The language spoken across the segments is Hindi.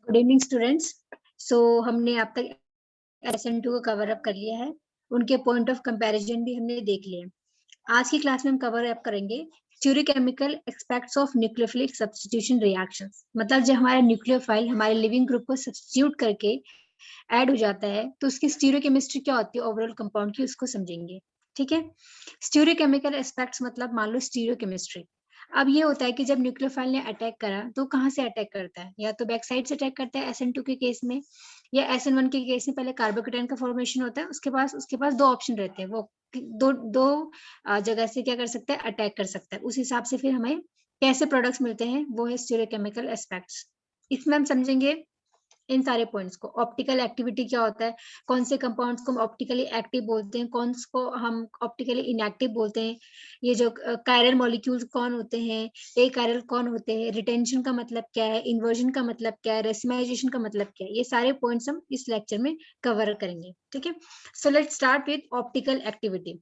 Good evening students. सो हमने अब तक SN2 को कवर अप कर लिया है, उनके पॉइंट ऑफ कंपैरिजन भी हमने देख लिए। आज की क्लास में हम कवर अप करेंगे theoretical aspects of nucleophilic substitution reactions. मतलब जब हमारा न्यूक्लियोफाइल हमारे लिविंग ग्रुप को सब्स्टिट्यूट करके ऐड हो जाता है तो उसकी स्टीरियोकेमिस्ट्री क्या होती है ओवरऑल कंपाउंड की, उसको समझेंगे। ठीक है, स्टीरियोकेमिकल एस्पेक्ट्स मतलब मान लो स्टीरियोकेमिस्ट्री। अब ये होता है कि जब न्यूक्लियोफाइल ने अटैक करा तो कहाँ से अटैक करता है, या तो बैक साइड से अटैक करता है SN2 के केस में, या SN1 के केस में पहले कार्बोकेटाइन का फॉर्मेशन होता है, उसके पास दो ऑप्शन रहते हैं, वो दो दो जगह से क्या कर सकता है, अटैक कर सकता है। उस हिसाब से फिर हमें कैसे प्रोडक्ट्स मिलते हैं वो है स्टीरियोकेमिकल एस्पेक्ट्स। इसमें हम समझेंगे इन सारे पॉइंट्स को। ऑप्टिकल एक्टिविटी क्या होता है, कौन से कंपाउंड्स को हम ऑप्टिकली एक्टिव बोलते हैं, कौन को हम ऑप्टिकली इनएक्टिव बोलते हैं, ये जो कायरल मॉलिक्यूल्स कौन होते हैं, ए कायरल कौन होते हैं, रिटेंशन का मतलब क्या है, इन्वर्जन का मतलब क्या है, रेसिमाइजेशन का मतलब क्या है, ये सारे पॉइंट्स हम इस लेक्चर में कवर करेंगे। ठीक है, so let's start with optical activity.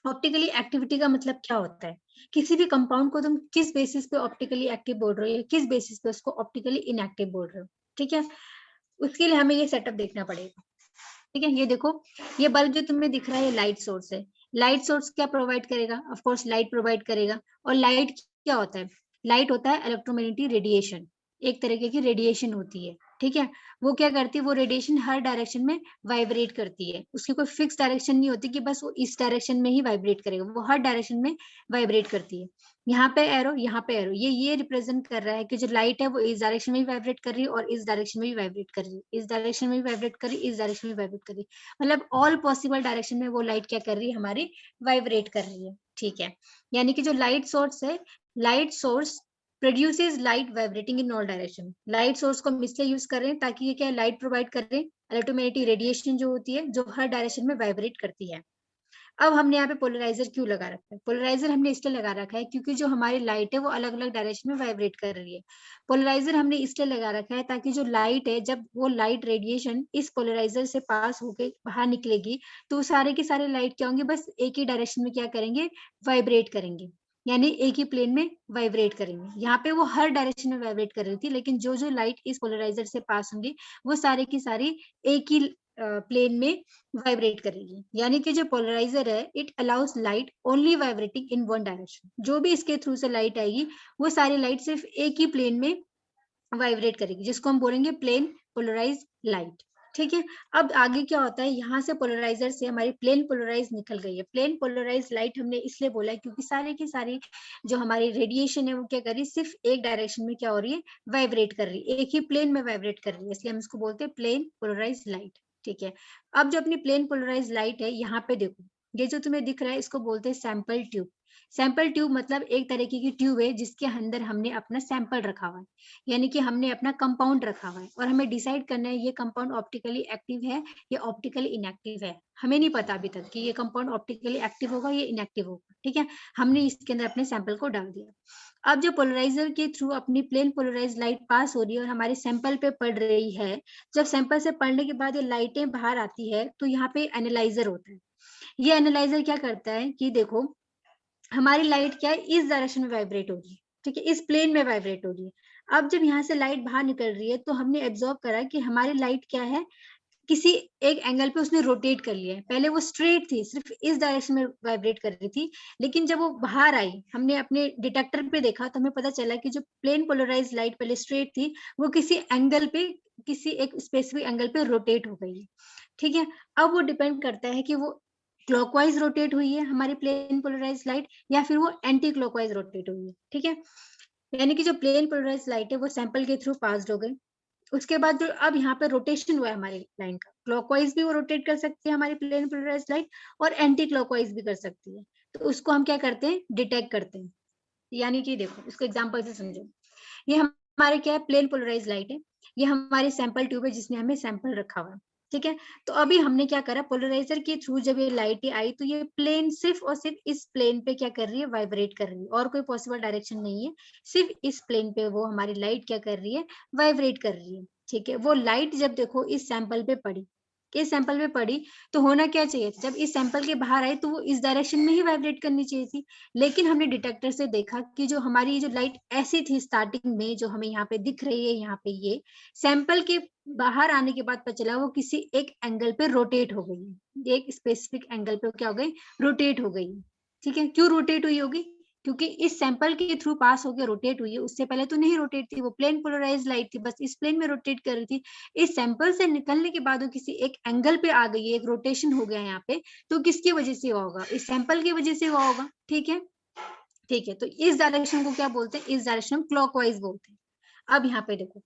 Optically activity का मतलब क्या होता है, किसी भी कंपाउंड को तुम किस बेसिस पे ऑप्टिकली एक्टिव बोल रहे हो, या किस बेसिस पे उसको ऑप्टिकली इनएक्टिव बोल रहे हो। ठीक है, उसके लिए हमें ये सेटअप देखना पड़ेगा। ठीक है, ये देखो, ये बल्ब जो तुम्हें दिख रहा है ये लाइट सोर्स है। लाइट सोर्स क्या प्रोवाइड करेगा, ऑफ कोर्स लाइट प्रोवाइड करेगा। और लाइट क्या होता है, लाइट होता है इलेक्ट्रोमैग्नेटिक रेडिएशन, एक तरीके की रेडिएशन होती है। ठीक है, वो क्या करती है, वो रेडिएशन हर डायरेक्शन में वाइब्रेट करती है, उसकी कोई फिक्स डायरेक्शन नहीं होती कि बस वो इस डायरेक्शन में ही वाइब्रेट करेगा, वो हर डायरेक्शन में वाइब्रेट करती है। यहाँ पे एरो, यहाँ पे एरो, ये रिप्रेजेंट कर रहा है कि जो लाइट है वो इस डायरेक्शन में भी वाइब्रेट कर रही है और इस डायरेक्शन में भी वाइब्रेट कर रही है, इस डायरेक्शन में भी वाइब्रेट कर रही है, इस डायरेक्शन में वाइब्रेट कर रही है। मतलब ऑल पॉसिबल डायरेक्शन में वो लाइट क्या कर रही है, हमारी वाइब्रेट कर रही है। ठीक है, यानी कि जो लाइट सोर्स है, light source produces light vibrating in all direction. Light source को हम इसलिए यूज कर रहे हैं ताकि ये क्या लाइट प्रोवाइड कर रहे हैं, इलेक्ट्रोमैग्नेटिक रेडिएशन जो होती है जो हर डायरेक्शन में वाइब्रेट करती है। अब हमने यहाँ पे पोलराइजर क्यों लगा रखा है, पोलराइजर हमने इसलिए लगा रखा है क्योंकि जो हमारी लाइट है वो अलग अलग डायरेक्शन में वाइब्रेट कर रही है। पोलराइजर हमने इसलिए लगा रखा है ताकि जो लाइट है, जब वो लाइट रेडिएशन इस पोलराइजर से पास होके बाहर निकलेगी तो सारे के सारे लाइट क्या होंगे, बस एक ही डायरेक्शन में क्या करेंगे, वाइब्रेट करेंगे, यानी एक ही प्लेन में वाइब्रेट करेंगे। यहाँ पे वो हर डायरेक्शन में वाइब्रेट कर रही थी, लेकिन जो जो लाइट इस पोलराइजर से पास होंगी वो सारे की सारी एक ही प्लेन में वाइब्रेट करेगी। यानी कि जो पोलराइजर है, it allow us light only vibrating in one direction. जो भी इसके थ्रू से लाइट आएगी वो सारी लाइट सिर्फ एक ही प्लेन में वाइब्रेट करेगी, जिसको हम बोलेंगे प्लेन पोलराइज लाइट। ठीक है, अब आगे क्या होता है, यहाँ से पोलराइजर से हमारी प्लेन पोलराइज निकल गई है। प्लेन पोलराइज लाइट हमने इसलिए बोला है क्योंकि सारे की सारी जो हमारी रेडिएशन है वो क्या कर रही है, सिर्फ एक डायरेक्शन में क्या हो रही है, वाइब्रेट कर रही है, एक ही प्लेन में वाइब्रेट कर रही है, इसलिए हम इसको बोलते हैं प्लेन पोलराइज लाइट। ठीक है, अब जो अपनी प्लेन पोलराइज लाइट है, यहाँ पे देखो, ये जो तुम्हें दिख रहा है इसको बोलते हैं सैंपल ट्यूब। सैंपल ट्यूब मतलब एक तरीके की ट्यूब है जिसके अंदर हमने अपना सैंपल रखा हुआ है, यानी कि हमने अपना कंपाउंड रखा हुआ है और हमें डिसाइड करना है ये कंपाउंड ऑप्टिकली एक्टिव है या ऑप्टिकली इनएक्टिव है। हमें नहीं पता अभी तक कि ये कंपाउंड ऑप्टिकली एक्टिव होगा या इनएक्टिव होगा। ठीक है, हमने इसके अंदर अपने सैंपल को डाल दिया। अब जो पोलराइजर के थ्रू अपनी प्लेन पोलराइज लाइट पास हो रही है और हमारे सैंपल पे पड़ रही है, जब सैंपल से पड़ने के बाद ये लाइटें बाहर आती है तो यहाँ पे एनालाइजर होता है। ये एनालाइजर क्या करता है कि देखो, हमारी लाइट क्या है, इस डायरेक्शन में वाइब्रेट हो रही है। ठीक है, इस प्लेन में वाइब्रेट हो रही है। अब जब यहाँ से लाइट बाहर निकल रही है तो हमने एब्जॉर्व करा कि हमारी लाइट क्या है, किसी एक एंगल पे उसने रोटेट कर लिया है। पहले वो स्ट्रेट थी, सिर्फ इस डायरेक्शन में वाइब्रेट कर रही थी, लेकिन जब वो बाहर आई, हमने अपने डिटेक्टर पे देखा तो हमें पता चला कि जो प्लेन पोलराइज लाइट पहले स्ट्रेट थी वो किसी एंगल पे, किसी एक स्पेसिफिक एंगल पे रोटेट हो गई है। ठीक है, अब वो डिपेंड करता है कि वो क्लॉकवाइज रोटेट हुई है हमारी प्लेन पोलराइज लाइट, या फिर वो एंटी क्लॉकवाइज रोटेट हुई है। ठीक है, यानी कि जो प्लेन पोलराइज लाइट है वो सैंपल के थ्रू पास हो गई। उसके बाद जो अब यहाँ पे रोटेशन हुआ है हमारी लाइन का, क्लॉकवाइज भी वो रोटेट कर सकती है हमारी प्लेन पोलराइज लाइट, और एंटी क्लॉकवाइज भी कर सकती है। तो उसको हम क्या करते हैं, डिटेक्ट करते हैं। यानी कि देखो, इसको एग्जांपल से समझो। ये हमारे क्या है, प्लेन पोलराइज लाइट है, ये हमारी सैंपल ट्यूब है जिसने हमें सैंपल रखा हुआ है। ठीक है, तो अभी हमने क्या करा, पोलराइजर के थ्रू जब ये लाइट आई तो ये प्लेन सिर्फ और सिर्फ इस प्लेन पे क्या कर रही है, वाइब्रेट कर रही है, और कोई पॉसिबल डायरेक्शन नहीं है। सिर्फ इस प्लेन पे वो हमारी लाइट क्या कर रही है, वाइब्रेट कर रही है। ठीक है, वो लाइट जब देखो इस सैंपल पे पड़ी, कि इस सैंपल में पड़ी तो होना क्या चाहिए था, जब इस सैंपल के बाहर आई तो वो इस डायरेक्शन में ही वाइब्रेट करनी चाहिए थी। लेकिन हमने डिटेक्टर से देखा कि जो हमारी जो लाइट ऐसी थी स्टार्टिंग में, जो हमें यहाँ पे दिख रही है, यहाँ पे ये सैंपल के बाहर आने के बाद पता चला वो किसी एक एंगल पे रोटेट हो गई है, एक स्पेसिफिक एंगल पे क्या हो गई, रोटेट हो गई। ठीक है, क्यों रोटेट हुई होगी, क्योंकि इस सैंपल के थ्रू पास होकर रोटेट हुई है, उससे पहले तो नहीं रोटेट थी, वो प्लेन पोलराइज लाइट थी, बस इस प्लेन में रोटेट कर रही थी। इस सैंपल से निकलने के बाद वो किसी एक एंगल पे आ गई है, एक रोटेशन हो गया यहाँ पे, तो किसकी वजह से हुआ होगा, इस सैंपल की वजह से हुआ होगा। ठीक है, ठीक है, तो इस डायरेक्शन को क्या बोलते हैं, इस डायरेक्शन को क्लॉकवाइज बोलते हैं। अब यहाँ पे देखो,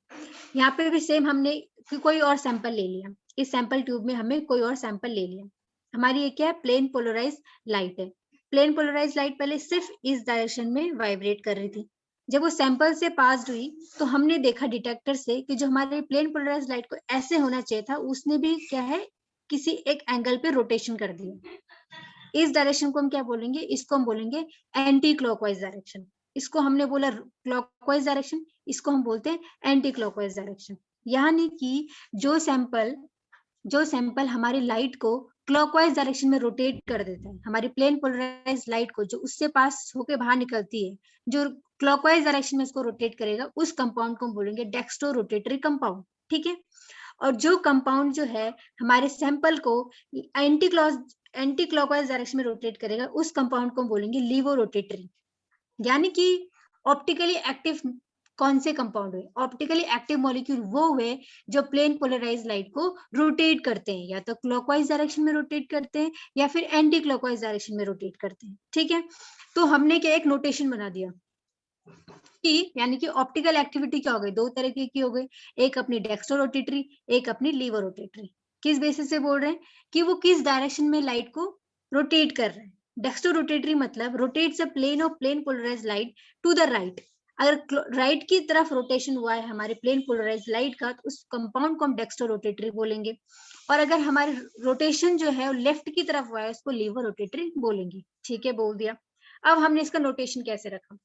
यहाँ पे भी सेम हमने कोई और सैंपल ले लिया, इस सैंपल ट्यूब में हमें कोई और सैंपल ले लिया, हमारी ये क्या है, प्लेन पोलराइज लाइट है। प्लेन पोलराइज लाइट पहले सिर्फ इस डायरेक्शन में वाइब्रेट कर रही थी। जब वो सैंपल से पास हुई तो हमने देखा डिटेक्टर से कि जो हमारे प्लेन पोलराइज लाइट को ऐसे होना चाहिए था, उसने भी क्या है, किसी एक एंगल पे रोटेशन कर दिया। इस डायरेक्शन को हम क्या बोलेंगे, इसको हम बोलेंगे एंटी क्लॉकवाइज डायरेक्शन। इसको हमने बोला क्लॉकवाइज डायरेक्शन, इसको हम बोलते हैं एंटी क्लॉकवाइज डायरेक्शन। यानी कि जो सैंपल हमारी लाइट को क्लॉकवाइज डायरेक्शन में रोटेट कर देता है, हमारी प्लेन पोलराइज लाइट को जो उससे पास होके बाहर निकलती है, जो क्लॉकवाइज डायरेक्शन में उसको रोटेट करेगा, उस कंपाउंड को हम बोलेंगे डेक्स्ट्रो रोटेटरी कंपाउंड। ठीक है, और जो कंपाउंड जो है हमारे सैंपल को एंटी क्लॉकवाइज डायरेक्शन में रोटेट करेगा, उस कंपाउंड को हम बोलेंगे लीवो रोटेटरी। यानी कि ऑप्टिकली एक्टिव कौन से कंपाउंड हुए, ऑप्टिकली एक्टिव मॉलिक्यूल वो हुए जो प्लेन पोलराइज लाइट को रोटेट करते हैं, या तो क्लॉकवाइज डायरेक्शन में रोटेट करते हैं या फिर एंटी क्लॉकवाइज डायरेक्शन में रोटेट करते हैं। ठीक है, तो हमने क्या एक नोटेशन बना दिया कि यानी कि ऑप्टिकल एक्टिविटी क्या हो गई, दो तरह की हो गई, एक अपनी डेक्स्ट्रो रोटेटरी, एक अपनी लीवो रोटेटरी। किस बेसिस से बोल रहे हैं कि वो किस डायरेक्शन में लाइट को रोटेट कर रहे हैं। डेक्स्ट्रो रोटेटरी मतलब rotates a plane of plane polarized light to the right. अगर राइट की तरफ रोटेशन हुआ है हमारे प्लेन पोलराइज्ड लाइट का, तो उस कंपाउंड को हम डेक्स्ट्रो रोटेटरी बोलेंगे। और अगर हमारे रोटेशन जो है वो लेफ्ट की तरफ हुआ है, उसको लीवो रोटेटरी बोलेंगे। ठीक है, बोल दिया। अब हमने इसका नोटेशन कैसे रखा,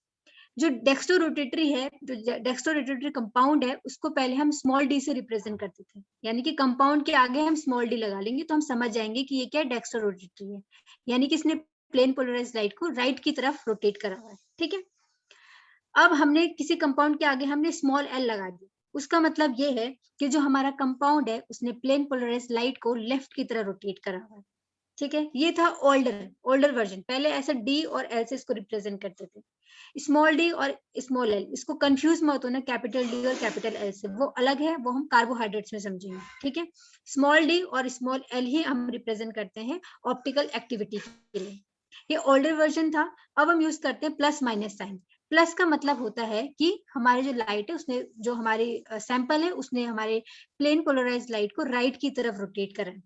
जो डेक्स्ट्रो रोटेटरी है, जो डेक्स्ट्रो रोटेटरी कंपाउंड है, उसको पहले हम स्मॉल डी से रिप्रेजेंट करते थे, यानी कि कंपाउंड के आगे हम स्मॉल डी लगा लेंगे तो हम समझ जाएंगे कि ये क्या डेक्स्ट्रो रोटेटरी है, यानी कि इसने प्लेन पोलराइज लाइट को राइट की तरफ रोटेट करा हुआ है। ठीक है, अब हमने किसी कंपाउंड के आगे हमने स्मॉल एल लगा दिया, उसका मतलब ये है कि जो हमारा कंपाउंड है उसने प्लेन पोलराइज लाइट को लेफ्ट की तरह रोटेट करा हुआ है। ठीक है, ये था ओल्डर वर्जन, पहले ऐसे डी और एल से इसको रिप्रेजेंट करते थे। स्मॉल डी और स्मॉल एल, इसको कंफ्यूज मत होना कैपिटल डी और कैपिटल एल से, वो अलग है, वो हम कार्बोहाइड्रेट्स में समझेंगे। ठीक है, स्मॉल डी और स्मॉल एल ही हम रिप्रेजेंट करते हैं ऑप्टिकल एक्टिविटी के लिए। ये ओल्डर वर्जन था। अब हम यूज करते हैं प्लस माइनस साइन। प्लस का मतलब होता है कि हमारे जो लाइट है उसने, जो हमारी सैंपल है उसने हमारे प्लेन पोलराइज लाइट को राइट की तरफ रोटेट करा है।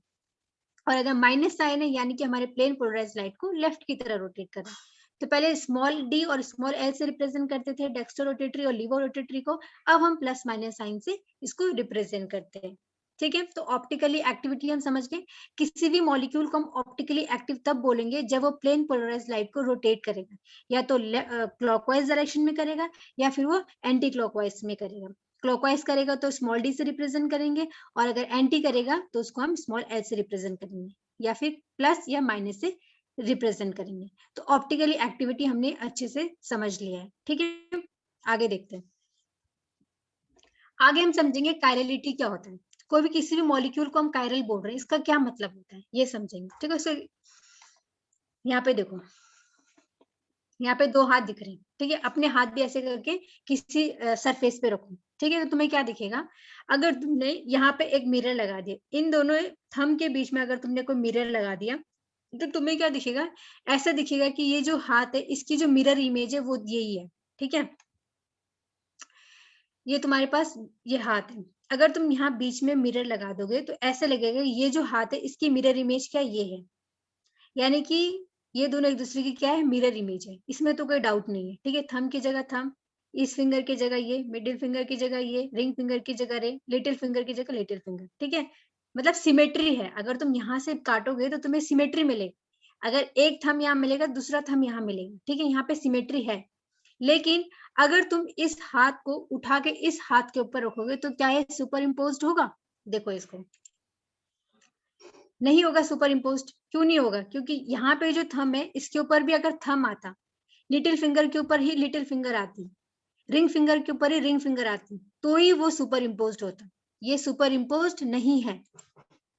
और अगर माइनस साइन है यानी कि हमारे प्लेन पोलराइज लाइट को लेफ्ट की तरह रोटेट कर रहा है। तो पहले स्मॉल डी और स्मॉल एल से रिप्रेजेंट करते थे डेक्स्ट्रो रोटेटरी और लीवो रोटेटरी को, अब हम प्लस माइनस साइन से इसको रिप्रेजेंट करते हैं। ठीक है, तो ऑप्टिकली एक्टिविटी हम समझ गए। किसी भी मॉलिक्यूल को हम ऑप्टिकली एक्टिव तब बोलेंगे जब वो प्लेन पोलराइज लाइट को रोटेट करेगा, या तो क्लॉकवाइज डायरेक्शन में करेगा या फिर वो एंटी क्लॉकवाइज में करेगा। क्लॉकवाइज करेगा तो स्मॉल डी से रिप्रेजेंट करेंगे, और अगर एंटी करेगा तो उसको हम स्मॉल एल से रिप्रेजेंट करेंगे, या फिर प्लस या माइनस से रिप्रेजेंट करेंगे। तो ऑप्टिकली एक्टिविटी हमने अच्छे से समझ लिया है। ठीक है, आगे देखते हैं। आगे हम समझेंगे कायरलिटी क्या होता है। कोई भी किसी भी मॉलिक्यूल को हम कायरल बोल रहे हैं, इसका क्या मतलब होता है ये समझेंगे। ठीक है, सो यहाँ पे देखो, यहाँ पे दो हाथ दिख रहे हैं। ठीक है, अपने हाथ भी ऐसे करके किसी सरफेस पे रखो। ठीक है, तो तुम्हें क्या दिखेगा, अगर तुमने यहाँ पे एक मिरर लगा दिया, इन दोनों थंब के बीच में अगर तुमने कोई मिरर लगा दिया, तो तुम्हें क्या दिखेगा, ऐसा दिखेगा कि ये जो हाथ है इसकी जो मिरर इमेज है वो यही है। ठीक है, ये तुम्हारे पास ये हाथ है, अगर तुम यहाँ बीच में मिरर लगा दोगे तो ऐसा लगेगा ये जो हाथ है इसकी मिरर इमेज क्या ये है, यानी कि ये दोनों एक दूसरे की क्या है, मिरर इमेज है, इसमें तो कोई डाउट नहीं है। ठीक है, थंब की जगह थंब, इस फिंगर की जगह ये, मिडिल फिंगर की जगह ये, रिंग फिंगर की जगह रे, लिटिल फिंगर की जगह लिटिल फिंगर। ठीक है, मतलब सिमेट्री है, अगर तुम यहाँ से काटोगे तो तुम्हें सिमेट्री मिलेगी, अगर एक थंब यहाँ मिलेगा दूसरा थंब यहाँ मिलेगा। ठीक है, यहाँ पे सिमेट्री है। लेकिन अगर तुम इस हाथ को उठा के इस हाथ के ऊपर रखोगे तो क्या ये सुपर इम्पोज्ड होगा, देखो इसको, नहीं होगा सुपर इम्पोज्ड। क्यों नहीं होगा? क्योंकि यहाँ पे जो थंब है इसके ऊपर भी अगर थंब आता, लिटिल फिंगर के ऊपर ही लिटिल फिंगर आती, रिंग फिंगर के ऊपर ही रिंग फिंगर आती, तो ही वो सुपर इम्पोज्ड होता। ये सुपर इम्पोज्ड नहीं है।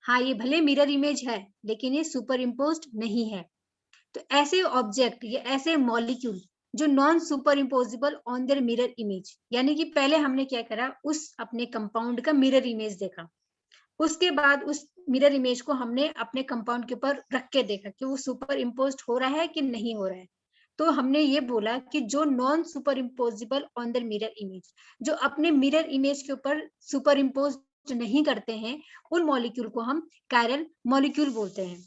हाँ, ये भले मिरर इमेज है लेकिन ये सुपर इम्पोज्ड नहीं है। तो ऐसे ऑब्जेक्ट या ऐसे मॉलिक्यूल जो non super impossible on their mirror image, यानी कि पहले हमने क्या करा, उस अपने कंपाउंड का मिरर इमेज देखा, उसके बाद उस मिरर इमेज को हमने अपने कंपाउंड के ऊपर रख के देखा कि वो सुपर इम्पोज्ड हो रहा है कि नहीं हो रहा है। तो हमने ये बोला कि जो non super impossible on the mirror image, जो अपने मिरर इमेज के ऊपर सुपर इम्पोज नहीं करते हैं, उन मॉलिक्यूल को हम कायरल मॉलिक्यूल बोलते हैं।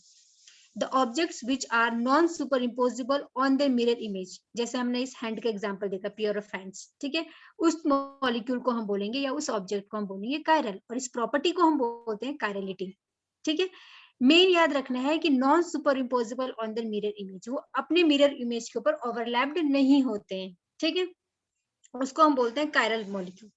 The objects which are non super impossible on the mirror image, जैसे हमने इस हैंड का एग्जांपल देखा, पेयर ऑफ हैंड्स, ठीक है, उस मॉलिक्यूल को हम बोलेंगे या उस ऑब्जेक्ट को हम बोलेंगे कायरल, और इस प्रॉपर्टी को हम बोलते हैं कायरलिटी। ठीक है, मेन याद रखना है कि non super impossible on the mirror image, वो अपने मिरर इमेज के ऊपर ओवरलैप्ड नहीं होते हैं। ठीक है, उसको हम बोलते हैं कायरल मॉलिक्यूल।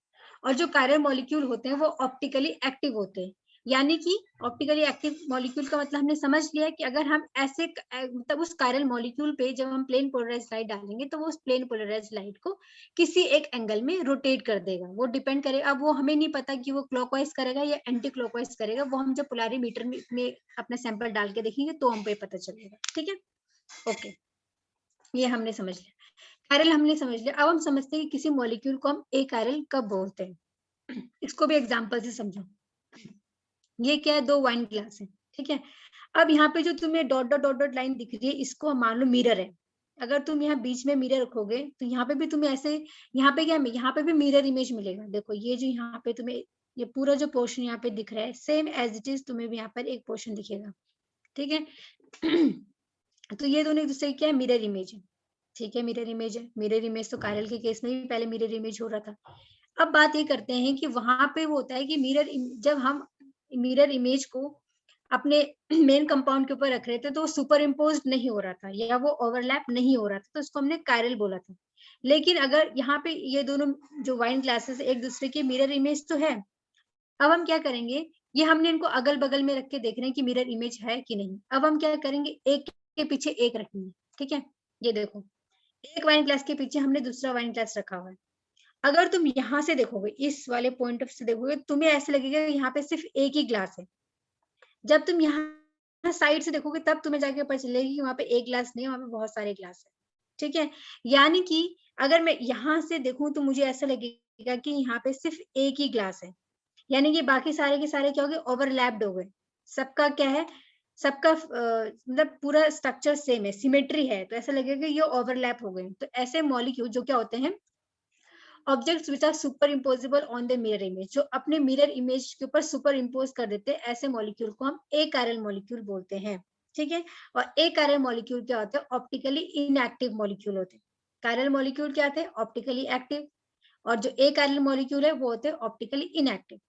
और जो कायरल मॉलिक्यूल होते हैं वो ऑप्टिकली एक्टिव होते हैं। यानी कि ऑप्टिकली एक्टिव मॉलिक्यूल का मतलब हमने समझ लिया कि अगर हम ऐसे मतलब उस कायरल मॉलिक्यूल पे जब हम प्लेन पोलराइज्ड लाइट डालेंगे तो वो उस प्लेन पोलराइज्ड लाइट को किसी एक एंगल में रोटेट कर देगा। वो डिपेंड करेगा, अब वो हमें नहीं पता कि वो क्लॉकवाइज करेगा या एंटी क्लॉकवाइज करेगा, वो हम जब पोलैरिमीटर में अपना सैंपल डाल के देखेंगे तो हम पे पता चलेगा। ठीक है, ओके, ये हमने समझ लिया। कायरल हमने समझ लिया। अब हम समझते हैं कि किसी मॉलिक्यूल को हम ए कायरल कब बोलते हैं। इसको भी एग्जांपल से समझो। ये क्या है, दो वाइन ग्लास है, ठीक है। अब यहाँ पे जो तुम्हें dot dot dot dot line दिख रही है, इसको मान लो मिरर है। अगर तुम यहाँ बीच में मिरर रखोगे तो यहाँ पे भी तुम्हें ऐसे, यहाँ पे क्या, यहाँ पे भी मिरर इमेज मिलेगा। देखो ये जो यहाँ पे तुम्हें ये पूरा जो पोर्शन यहाँ पे दिख रहा है, सेम एज इट इज तुम्हें भी यहाँ पर एक पोर्शन दिखेगा। ठीक है, तो ये दोनों एक दूसरे की क्या है, मिरर इमेज है। ठीक है, मिरर इमेज है। मिरर इमेज तो कायरल के केस में भी पहले मिरर इमेज हो रहा था। अब बात ये करते हैं कि वहां पे वो होता है कि जब हम मिरर इमेज को अपने मेन कंपाउंड के ऊपर रख रहे थे तो सुपर इम्पोज नहीं हो रहा था या वो ओवरलैप नहीं हो रहा था, तो उसको हमने कायरल बोला था। लेकिन अगर यहाँ पे ये दोनों जो वाइन ग्लासेस एक दूसरे के मिरर इमेज तो है, अब हम क्या करेंगे, ये हमने इनको अगल बगल में रख के देख रहे हैं कि मिरर इमेज है कि नहीं। अब हम क्या करेंगे, एक के पीछे एक रखेंगे। ठीक है, ये देखो, एक वाइन ग्लास के पीछे हमने दूसरा वाइन ग्लास रखा हुआ है। अगर तुम यहाँ से देखोगे, इस वाले पॉइंट ऑफ से देखोगे, तुम्हें ऐसे लगेगा यहाँ पे सिर्फ एक ही ग्लास है। जब तुम यहाँ साइड से देखोगे तब तुम्हें जाके पता चलेगा कि वहां पे एक ग्लास नहीं है, वहां पे बहुत सारे ग्लास है। ठीक है, यानी कि अगर मैं यहाँ से देखूं तो मुझे ऐसा लगेगा कि यहाँ पे सिर्फ एक ही ग्लास है, यानी कि बाकी सारे के सारे क्या हो गए, ओवरलैप्ड हो गए। सबका क्या है, सबका मतलब पूरा स्ट्रक्चर सेम है, सिमेट्री है, तो ऐसा लगेगा ये ओवरलैप हो गए। तो ऐसे मॉलिक्यूल जो क्या होते हैं, objects which are super impossible on the mirror image, जो अपने मिरर इमेज के ऊपर सुपर इम्पोज कर देते हैं, ऐसे मॉलिक्यूल को हम ए कायरल मॉलिक्यूल बोलते हैं। ठीक है, और ए कायरल मॉलिक्यूल क्या होते हैं, ऑप्टिकली इनएक्टिव मॉलिक्यूल होते हैं। कायरल मॉलिक्यूल क्या थे, ऑप्टिकली एक्टिव, और जो ए कायरल मॉलिक्यूल है वो होते हैं ऑप्टिकली इनएक्टिव।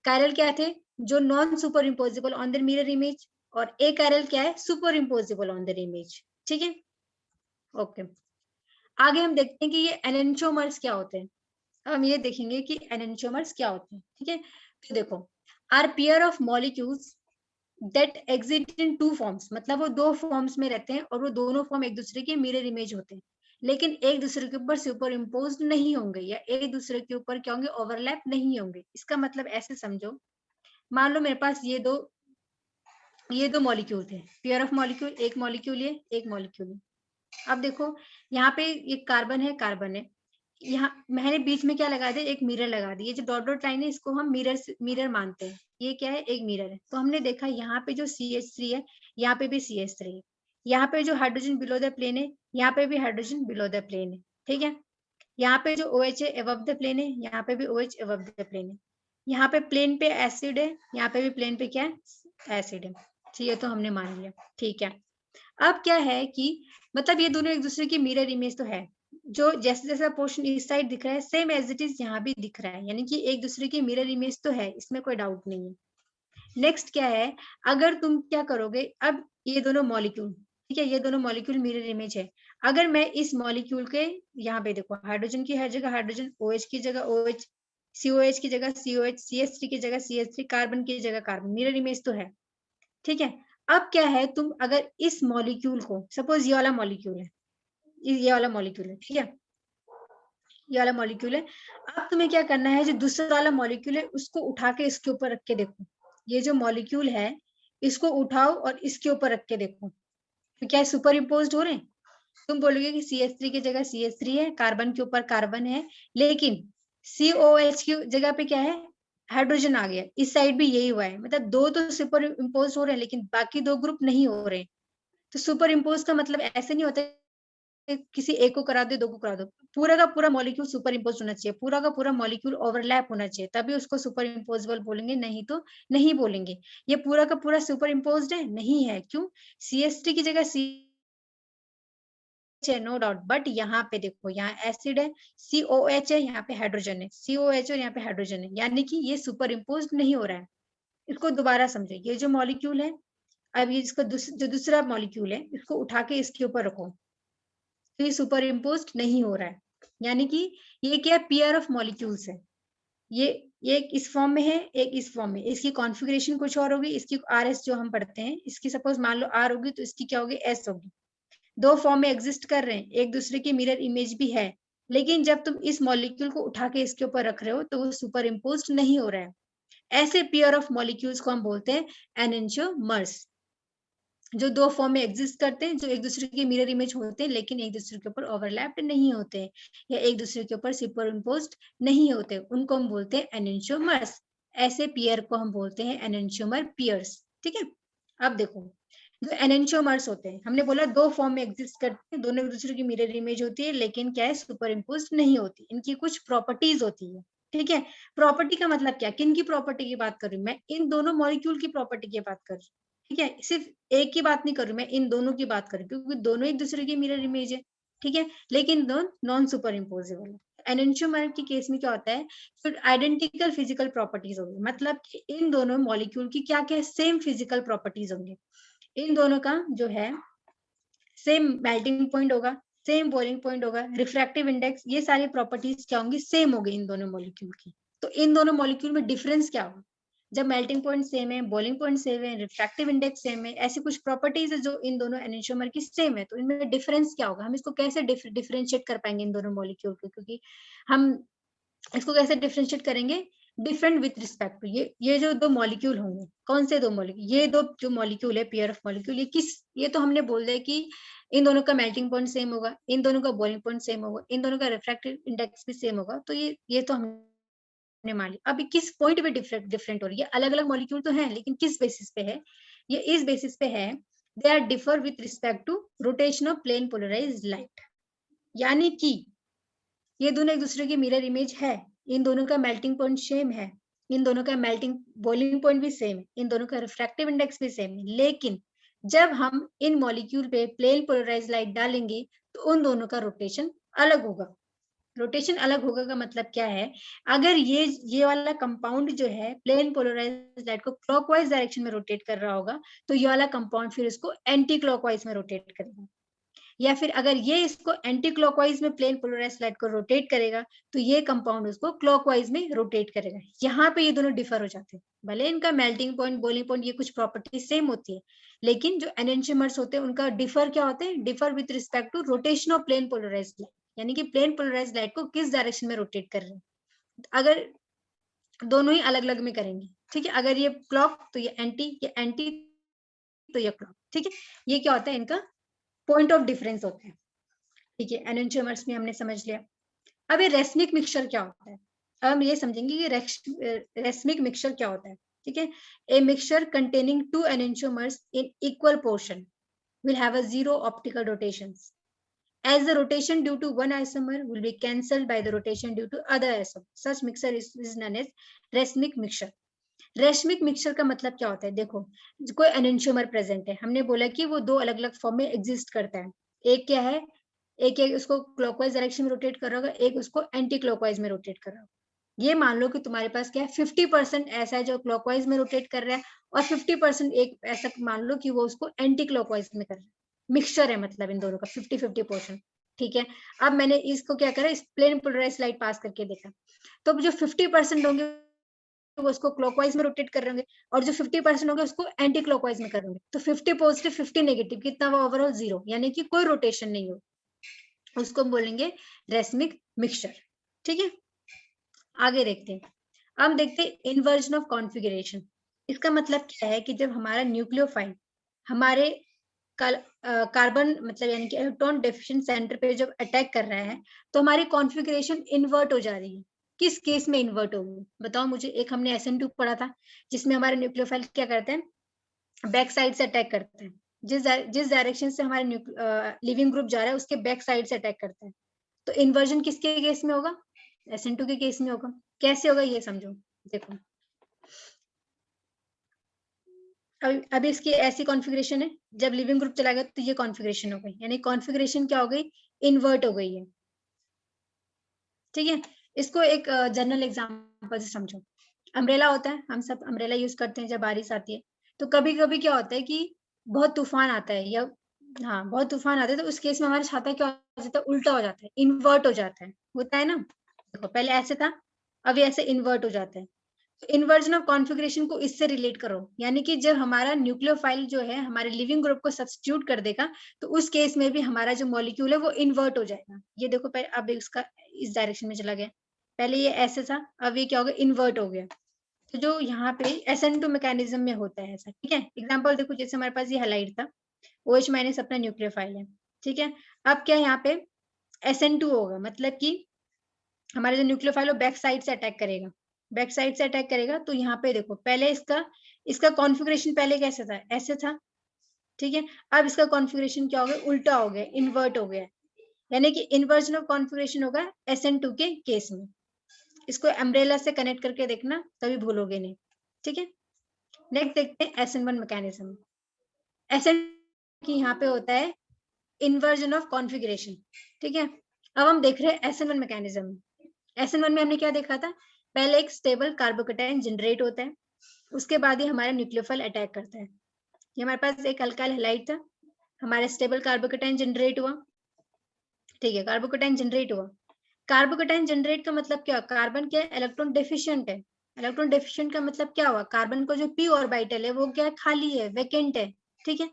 कायरल क्या थे, जो non super impossible on the mirror image, और ए कायरल क्या है, super impossible on the image. ठीक है, ओके, आगे हम देखते हैं कि ये एनेंटियोमर्स क्या होते हैं। हम ये देखेंगे कि एनेंटियोमर्स क्या होते हैं। ठीक है, तो देखो, are pair of molecules that exist in two forms, मतलब वो दो फॉर्म्स में रहते हैं और वो दोनों फॉर्म एक दूसरे के मिरर इमेज होते हैं, लेकिन एक दूसरे के ऊपर सुपर इम्पोज नहीं होंगे या एक दूसरे के ऊपर क्या होंगे, ओवरलैप नहीं होंगे। इसका मतलब ऐसे समझो, मान लो मेरे पास ये दो मॉलिक्यूल थे, पेयर ऑफ मॉलिक्यूल, एक मॉलिक्यूल ये, एक मॉलिक्यूल ये। अब देखो, यहाँ पे ये कार्बन है, कार्बन है, यहाँ मैंने बीच में क्या लगा दिया, एक मिरर लगा दिया। जो डॉट डॉट लाइन है इसको हम मिरर मानते हैं, ये क्या है, एक मिरर है। तो हमने देखा यहाँ पे जो CH3 है, यहाँ पे भी CH3 है, यहाँ पे जो हाइड्रोजन बिलो द प्लेन है, यहाँ पे भी हाइड्रोजन बिलो द प्लेन है। ठीक है, यहाँ पे जो OH है अबव द प्लेन है, यहाँ पे भी OH अबव द प्लेन है। यहाँ पे प्लेन पे एसिड है, यहाँ पे भी प्लेन पे क्या है, एसिड है। ठीक है, तो हमने मान लिया। ठीक है, अब क्या है कि मतलब ये दोनों एक दूसरे की मिरर इमेज तो है, जो जैसे जैसा पोर्शन इस साइड दिख रहा है सेम एज इट इज यहाँ भी दिख रहा है, यानी कि एक दूसरे की मिरर इमेज तो है, इसमें कोई डाउट नहीं है। नेक्स्ट क्या है, अगर तुम क्या करोगे, अब ये दोनों मॉलिक्यूल, ठीक है, ये दोनों मॉलिक्यूल मिरर इमेज है। अगर मैं इस मॉलिक्यूल के यहाँ पे देखो, हाइड्रोजन की हर जगह हाइड्रोजन, OH की जगह OH, COH की जगह COH, CH3 की जगह CH3, कार्बन की जगह कार्बन, मिरर इमेज तो है। ठीक है। अब क्या है, तुम अगर इस मॉलिक्यूल को, सपोज ये वाला मॉलिक्यूल है, ये वाला मॉलिक्यूल है, ठीक है, ये वाला मॉलिक्यूल है। अब तुम्हें क्या करना है, जो दूसरा वाला मॉलिक्यूल है उसको उठा के इसके ऊपर रख के देखो। ये जो मॉलिक्यूल है इसको उठाओ और इसके ऊपर रख के देखो, तो क्या सुपर इम्पोज हो रहे हैं? तुम बोलोगे कि CH3 की जगह CH3 है, कार्बन के ऊपर कार्बन है, लेकिन COH की जगह पे क्या है, हाइड्रोजन आ गया। इस साइड भी यही हुआ है, मतलब दो तो सुपर इम्पोज हो रहे हैं लेकिन बाकी दो ग्रुप नहीं हो रहे। तो सुपर इम्पोज का मतलब ऐसे नहीं होता किसी एक को करा दो, दो को करा दो, पूरा का पूरा मॉलिक्यूल सुपर इम्पोज होना चाहिए, पूरा का पूरा मॉलिक्यूल ओवरलैप होना चाहिए, तभी उसको सुपर इम्पोजेबल बोलेंगे, नहीं तो नहीं बोलेंगे। ये पूरा का पूरा सुपर इम्पोज्ड है? नहीं है। क्यों? CH3 की जगह है, नो डाउट, बट यहाँ पे देखो, यहाँ एसिड है, COH है, यहाँ पे हाइड्रोजन है, COH और यहाँ पे हाइड्रोजन है, यानी कि ये सुपर इम्पोज नहीं हो रहा है। इसको दोबारा समझो, ये जो मॉलिक्यूल है, अब ये इसका जो दूसरा मॉलिक्यूल है इसको उठा के इसके ऊपर रखो, तो ये सुपर इम्पोज नहीं हो रहा है, यानी कि ये क्या, पेयर ऑफ मॉलिक्यूल्स है। ये एक इस फॉर्म में है, एक इस फॉर्म में, इसकी कॉन्फ़िगरेशन कुछ और होगी, इसकी RS जो हम पढ़ते हैं, इसकी सपोज मान लो R होगी तो इसकी क्या होगी, S होगी। दो फॉर्म में एग्जिस्ट कर रहे हैं, एक दूसरे की मिरर इमेज भी है, लेकिन जब तुम इस मॉलिक्यूल को उठा के इसके ऊपर रख रहे हो तो वो सुपर इम्पोज नहीं हो रहा है। ऐसे पेयर ऑफ मॉलिक्यूल्स को हम बोलते हैं एनेंटियोमर्स, जो दो फॉर्म में एग्जिस्ट करते हैं, जो एक दूसरे की मिरर इमेज होते हैं लेकिन एक दूसरे के ऊपर ओवरलैप्ड नहीं होते हैं, या एक दूसरे के ऊपर सुपर इम्पोज्ड नहीं होते, उनको हम बोलते हैं एनेंटियोमर्स। ऐसे पेयर को हम बोलते हैं एनेंटियोमर पेयर्स। ठीक है। अब देखो, जो एनेंटियोमर्स होते हैं, हमने बोला दो फॉर्म में एग्जिस्ट करते हैं, दोनों एक दूसरे की मिरर इमेज होती है, लेकिन क्या है, सुपर इम्पोज नहीं होती, इनकी कुछ प्रॉपर्टीज होती है। ठीक है। प्रॉपर्टी का मतलब क्या, किन की प्रॉपर्टी की बात कर रही हूँ मैं, इन दोनों मॉलिक्यूल की प्रॉपर्टी की बात कर रही हूँ। ठीक है, सिर्फ एक की बात नहीं कर रही मैं, इन दोनों की बात कर रही हूँ, क्योंकि दोनों एक दूसरे की मिरर इमेज है। ठीक है, लेकिन दोनों नॉन सुपर इम्पोजेबल है। एनेंटियोमर के केस में क्या होता है, फिर आइडेंटिकल फिजिकल प्रॉपर्टीज होगी, मतलब कि इन दोनों मॉलिक्यूल की क्या क्या सेम फिजिकल प्रॉपर्टीज होंगे। इन दोनों का जो है सेम मेल्टिंग पॉइंट होगा, सेम बॉइलिंग पॉइंट होगा, रिफ्रैक्टिव इंडेक्स, ये सारी प्रॉपर्टीज क्या होंगी, सेम होगी इन दोनों मॉलिक्यूल की। तो इन दोनों मॉलिक्यूल में डिफरेंस क्या होगा, जब मेल्टिंग पॉइंट सेम है, बॉइलिंग पॉइंट सेम है, रिफ्रैक्टिव इंडेक्स सेम है, ऐसी कुछ प्रॉपर्टीज है जो इन दोनों एनेंटियोमर की सेम है, तो इनमें डिफरेंस क्या होगा, हम इसको कैसे डिफरेंशिएट कर पाएंगे इन दोनों मॉलिक्यूल को, क्योंकि हम इसको कैसे डिफरेंशिएट करेंगे, डिफरेंट विथ रिस्पेक्ट टू ये जो दो मॉलिक्यूल होंगे, कौन से दो मॉलिक्यूल, ये दो जो मॉलिक्यूल है, पेयर ऑफ मॉलिक्यूल, ये किस, ये तो हमने बोल दिया कि इन दोनों का मेल्टिंग पॉइंट सेम होगा, इन दोनों का बॉइलिंग पॉइंट सेम होगा, इन दोनों का रिफ्रैक्टिव इंडेक्स भी सेम होगा, तो ये तो हमने मान लिया। अभी किस पॉइंट पे डिफरेंट डिफरेंट हो रही है, अलग अलग मॉलिक्यूल तो हैं, लेकिन किस बेसिस पे है, ये इस बेसिस पे है, they are differ with respect to rotation of plane polarized light, यानी कि ये दोनों एक दूसरे की मिरर इमेज है, इन दोनों का मेल्टिंग पॉइंट सेम है, इन दोनों का मेल्टिंग बॉइलिंग पॉइंट भी सेम है, इन दोनों का रिफ्रैक्टिव इंडेक्स भी सेम है, लेकिन जब हम इन मॉलिक्यूल पे प्लेन पोलराइज्ड लाइट डालेंगे तो उन दोनों का रोटेशन अलग होगा। रोटेशन अलग होगा का मतलब क्या है, अगर ये वाला कंपाउंड जो है प्लेन पोलराइज्ड लाइट को क्लॉकवाइज डायरेक्शन में रोटेट कर रहा होगा, तो ये वाला कंपाउंड फिर इसको एंटी क्लॉकवाइज में रोटेट करेगा, या फिर अगर ये इसको एंटी क्लॉकवाइज में प्लेन पोलराइज्ड लाइट को रोटेट करेगा, तो ये कंपाउंड उसको क्लॉकवाइज में रोटेट करेगा। यहाँ पे ये दोनों डिफर हो जाते हैं, भले इनका मेल्टिंग पॉइंट, बॉइलिंग पॉइंट, ये कुछ प्रॉपर्टी सेम होती है, लेकिन जो एनेंटियोमर्स होते हैं उनका डिफर क्या होते हैं, differ with respect to rotation of plane polarized light, यानी कि प्लेन पोलराइज्ड लाइट को किस डायरेक्शन में रोटेट कर रहे हैं। अगर दोनों ही अलग अलग में करेंगे, ठीक है, अगर ये क्लॉक तो ये एंटी तो ये क्लॉक, ठीक है, ये क्या होता है, इनका पॉइंट ऑफ डिफरेंस होता है। ठीक है, एनेंटियोमर्स में हमने समझ लिया। अब ये रेसमिक मिक्सचर क्या होता है, अब हम ये समझेंगे कि रेसमिक मिक्सचर क्या होता है। ठीक है, a mixture containing two enantiomers in equal portion will have a zero optical rotations, as the rotation due to one isomer will be cancelled by the rotation due to other isomer. Such mixture is known as racemic mixture. Racemic mixture का मतलब क्या होता है, देखो कोई एनेंटियोमर प्रेजेंट है, हमने बोला कि वो दो अलग अलग फॉर्म में एग्जिस्ट करता है, एक क्या है, एक उसको क्लॉकवाइज डायरेक्शन में रोटेट कर रहा होगा, एक उसको एंटी क्लॉकवाइज में रोटेट कर रहा होगा। ये मान लो कि तुम्हारे पास क्या है, 50% ऐसा है जो क्लॉकवाइज में रोटेट कर रहा है, और 50% एक ऐसा मान लो कि वो उसको एंटी क्लॉकवाइज में कर रहा है। मिक्सचर है मतलब इन दोनों का 50-50%। ठीक है, अब मैंने इसको क्या करा, इस प्लेन पोलराइज्ड लाइट पास करके देखा, तो जो 50% होंगे वो उसको क्लॉकवाइज में रोटेट कर रहे होंगे, और जो 50% होंगे उसको एंटी क्लॉकवाइज में कर रहे होंगे। तो 50 पॉजिटिव 50 नेगेटिव, कितना हुआ ओवरऑल 0, यानी कि कोई रोटेशन नहीं हो, उसको हम बोलेंगे रेसमिक मिक्सचर। ठीक है, आगे देखते हैं। अब देखते हैं इन्वर्जन ऑफ कॉन्फ़िगरेशन। इसका मतलब क्या है कि जब हमारा न्यूक्लियोफाइल हमारे कार्बन मतलब यानी कि इलेक्ट्रॉन डेफिशिएंट सेंटर पे जब अटैक कर रहा है, तो हमारी कॉन्फ़िगरेशन इन्वर्ट हो जा रही है। किस केस में इन्वर्ट होगी बताओ मुझे। एक हमने SN2 पढ़ा था जिसमें हमारे न्यूक्लियोफाइल क्या करते हैं, बैक साइड से अटैक करते हैं। जिस डायरेक्शन से हमारे लिविंग ग्रुप जा रहा है उसके बैक साइड से अटैक करते हैं। तो इन्वर्जन किसके केस में होगा, SN2 के केस में होगा। कैसे होगा ये समझो। देखो अभी इसकी ऐसी कॉन्फ़िगरेशन है, जब लिविंग ग्रुप चला गया तो ये कॉन्फ़िगरेशन हो गई, यानी कॉन्फ़िगरेशन क्या हो गई, इन्वर्ट हो गई है। ठीक है, इसको एक जनरल एग्जांपल से समझो। अम्ब्रेला होता है, हम सब अम्ब्रेला यूज करते हैं जब बारिश आती है। तो कभी कभी क्या होता है कि बहुत तूफान आता है, या हाँ बहुत तूफान आता है, तो उस केस में हमारा छाता क्या हो जाता है, उल्टा हो जाता है, इन्वर्ट हो जाता है, होता है ना। देखो पहले ऐसे था, अभी ऐसे इन्वर्ट हो जाता है। इन्वर्जन ऑफ कॉन्फ़िगरेशन को इससे रिलेट करो, यानी कि जब हमारा न्यूक्लियोफाइल जो है हमारे लिविंग ग्रुप को सब्स्टिट्यूट कर देगा, तो उस केस में भी हमारा जो मॉलिक्यूल है वो इन्वर्ट हो जाएगा। ये देखो पहले अब इसका इस डायरेक्शन में चला गया, पहले ये ऐसे था, अब ये क्या हो गया, इन्वर्ट हो गया। तो जो यहाँ पे SN2 मैकेनिज्म में होता है ऐसा। ठीक है, एग्जाम्पल देखो, जैसे हमारे पास ये हैलाइड था, OH माइनस अपना न्यूक्लियोफाइल है। ठीक है, अब क्या यहाँ पे SN2 होगा, मतलब कि हमारे जो न्यूक्लियोफाइल बैक साइड से अटैक करेगा, बैक साइड से अटैक करेगा। तो यहाँ पे देखो पहले इसका कॉन्फ़िगरेशन पहले कैसे था, ऐसे था। ठीक है, अब इसका कॉन्फ़िगरेशन क्या हो गया, उल्टा हो गया, इन्वर्ट हो गया, यानी कि इन्वर्जन ऑफ कॉन्फ़िगरेशन होगा SN2 के केस में। इसको अम्ब्रेला से कनेक्ट करके देखना, तभी भूलोगे नहीं। ठीक है, नेक्स्ट देखते हैं SN1 मैकेनिज्म। SN की यहाँ पे होता है इन्वर्जन ऑफ कॉन्फ़िगरेशन। ठीक है, अब हम देख रहे हैं SN1 मैकेनिज्म। SN1 में हमने क्या देखा था, पहले एक स्टेबल कार्बोकेटायन जनरेट होता है, उसके बाद ही हमारा न्यूक्लियोफाइल अटैक करता है। ये हमारे पास एक अल्काइल हैलाइड था, हमारा स्टेबल कार्बोकेटायन जनरेट हुआ। ठीक है, कार्बोकेटायन जनरेट हुआ। कार्बोकेटायन जनरेट का मतलब क्या, कार्बन क्या है, इलेक्ट्रॉन डेफिशिएंट है। इलेक्ट्रॉन डेफिशिएंट का मतलब क्या हुआ, कार्बन को जो p ऑर्बिटल है वो क्या है, खाली है, वैकेंट है। ठीक है,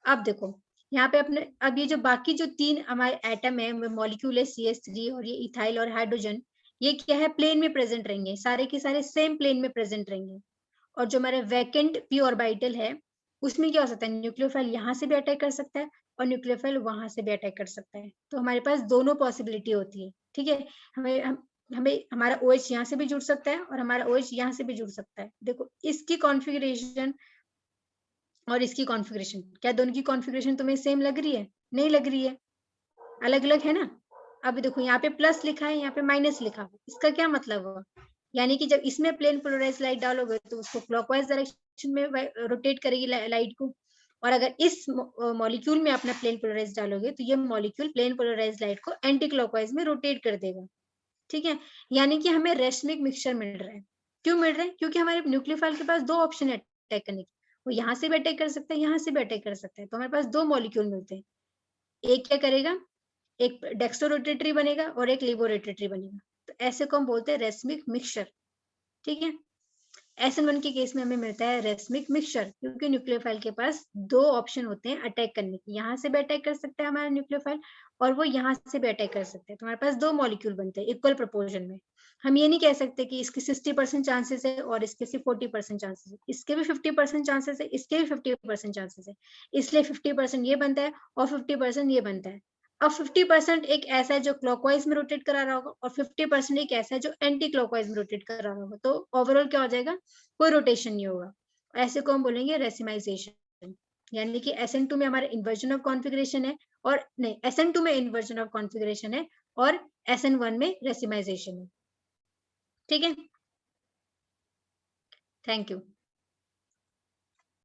अब देखो यहाँ पे अपने, अब ये जो बाकी जो 3 हमारे एटम है, मॉलिक्यूल है CH3 और ये इथाइल और हाइड्रोजन, ये क्या है, प्लेन में प्रेजेंट रहेंगे, सारे के सारे सेम प्लेन में प्रेजेंट रहेंगे। और जो हमारे वैकेंट p ऑर्बिटल है, उसमें क्या हो सकता है, न्यूक्लियोफाइल यहाँ से भी अटैक कर सकता है और न्यूक्लियोफाइल वहां से भी अटैक कर सकता है। तो हमारे पास दोनों पॉसिबिलिटी होती है। ठीक है, हमें हमारा OH यहाँ से भी जुड़ सकता है और हमारा OH यहाँ से भी जुड़ सकता है। देखो इसकी कॉन्फ़िगरेशन और इसकी कॉन्फ़िगरेशन, क्या दोनों की कॉन्फ़िगरेशन तुम्हें सेम लग रही है, नहीं लग रही है, अलग अलग है ना। अब देखो यहाँ पे प्लस लिखा है, यहाँ पे माइनस लिखा है, इसका क्या मतलब हुआ, यानी कि जब इसमें प्लेन पोलराइज लाइट डालोगे तो उसको क्लॉकवाइज डायरेक्शन में रोटेट करेगी लाइट को, और अगर इस मॉलिक्यूल में अपना प्लेन पोलराइज डालोगे तो ये मॉलिक्यूल प्लेन पोलराइज लाइट को एंटी क्लॉकवाइज में रोटेट कर देगा। ठीक है, यानी कि हमें रेशमिक मिक्सचर मिल रहा है। क्यों मिल रहा है, क्योंकि हमारे न्यूक्लियोफाइल के पास 2 ऑप्शन है अटैक करने के, वो यहाँ से भी अटैक कर सकता है, यहाँ से भी अटैक कर सकता है। तो हमारे पास 2 मॉलिक्यूल मिलते हैं, एक क्या करेगा, एक डेक्सट्रोरोटेटरी बनेगा और एक लिबोरोटेटरी बनेगा। तो ऐसे को हम बोलते हैं रेशमिक मिक्सचर। ठीक है, SN1 के केस में हमें मिलता है रेशमिक मिक्सचर, क्योंकि न्यूक्लियोफाइल के पास 2 ऑप्शन होते हैं अटैक करने के, यहाँ से भी अटैक कर सकता है हमारा न्यूक्लियोफाइल और वो यहाँ से भी अटैक कर सकते हैं। तो हमारे पास 2 मॉलिक्यूल बनते हैं इक्वल प्रोपोर्शन में। हम ये नहीं कह सकते कि इसके 60% चांसेस है और इसके सिर्फ 40% चांसेस है, इसके भी 50% चांसेस है, इसके भी 50% चांसेस है, इसलिए 50% ये बनता है और 50% ये बनता है। अब 50% एक ऐसा है जो क्लॉकवाइज में रोटेट करा रहा होगा और 50% एक ऐसा है जो एंटी क्लॉकवाइज में रोटेट करा रहा होगा। तो ओवरऑल क्या हो जाएगा, कोई रोटेशन नहीं होगा। ऐसे को हम बोलेंगे रेसिमाइजेशन, यानी कि SN2 में हमारा इन्वर्जन ऑफ कॉन्फ़िगरेशन है, और नहीं SN2 में इन्वर्जन ऑफ कॉन्फ़िगरेशन है और SN1 में रेसिमाइजेशन है। ठीक है, थैंक यू।